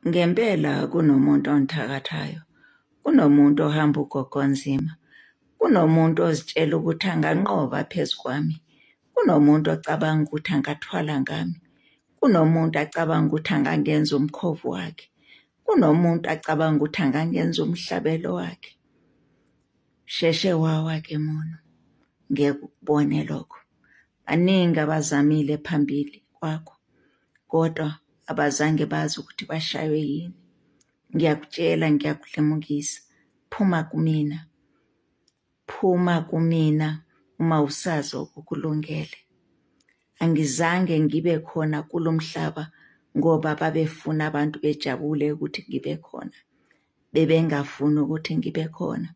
Ngempela kunomuntu ongithakathayo, kunomuntu ohamba ugogonzima, kunomuntu ozitshela ukuthi anganqoba phezu kwami, kunomuntu ocabanga ukuthi angathwala ngami, kunomuntu acabanga ukuthi angangenza umkhovu wakhe, kunomuntu acabanga ukuthi angangenza umhlabelo wakhe. Sheshe wawa-ke mono, ngeke ukubone lokho. Baningi abazamile phambili kwakho, kodwa abazange bazi ukuthi bashaywe yini. Ngiyakutshela, ngiyakuhlemukisa, phuma kumina. Phuma kumina uma usazi okukulungele. Angizange ngibe khona kulo mhlaba ngoba babefuna abantu bejabule ukuthi ngibe khona. Bebengafuni ukuthi ngibe khona,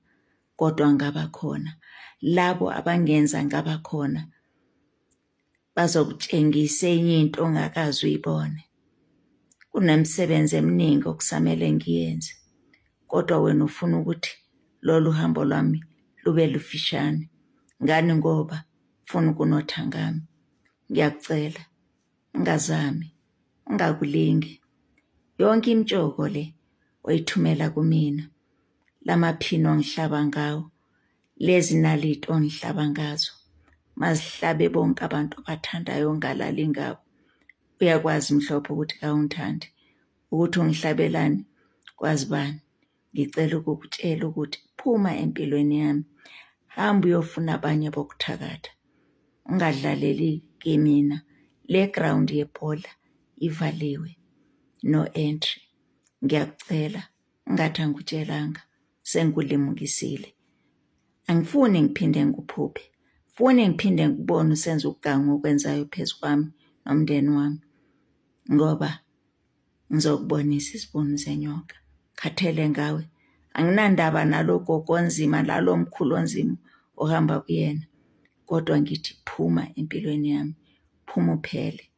kodwa ngaba khona. Labo abangenza ngaba khona bazokutshengisa enye into ongakaze uyibone. Kunemsebenzi eminingi okusamele ngiyenze, kodwa wena ufuna ukuthi lolu hambo lwami lube lufishane. Ngani? Ngoba ufuna ukunotha ngami. Ngiyakucela, ungazami, ungakulingi. Yonke imitshoko le oyithumela kumina, lamaphini ongihlaba ngawo, lezi naliti ongihlaba ngazo, mazihlabe bonke abantu abathandayo ongalali ngabo. Uyakwazi mhlophe ukuthi kawungithandi, ukuthi ungihlabelani, kwazi bani. Ngicela ukukutshela ukuthi phuma empilweni yami, hamba uyofuna abanye bokuthakatha. Ungadlaleli kimina, le ground yebhola ivaliwe, no entry. Ngiyakucela, ungathi angikutshelanga, sengikulimukisile. Angifuni ngiphinde ngikuphuphe, funi ngiphinde ngikubone usenza ukugangu okwenzayo phezu kwami nomndeni wami, ngoba ngizokubonisa isibunu senyoka. Khathele ngawe, anginandaba nalogogo onzima, nalo mkhulu onzima ohamba kuyena, kodwa ngithi phuma empilweni yami, phuma uphele.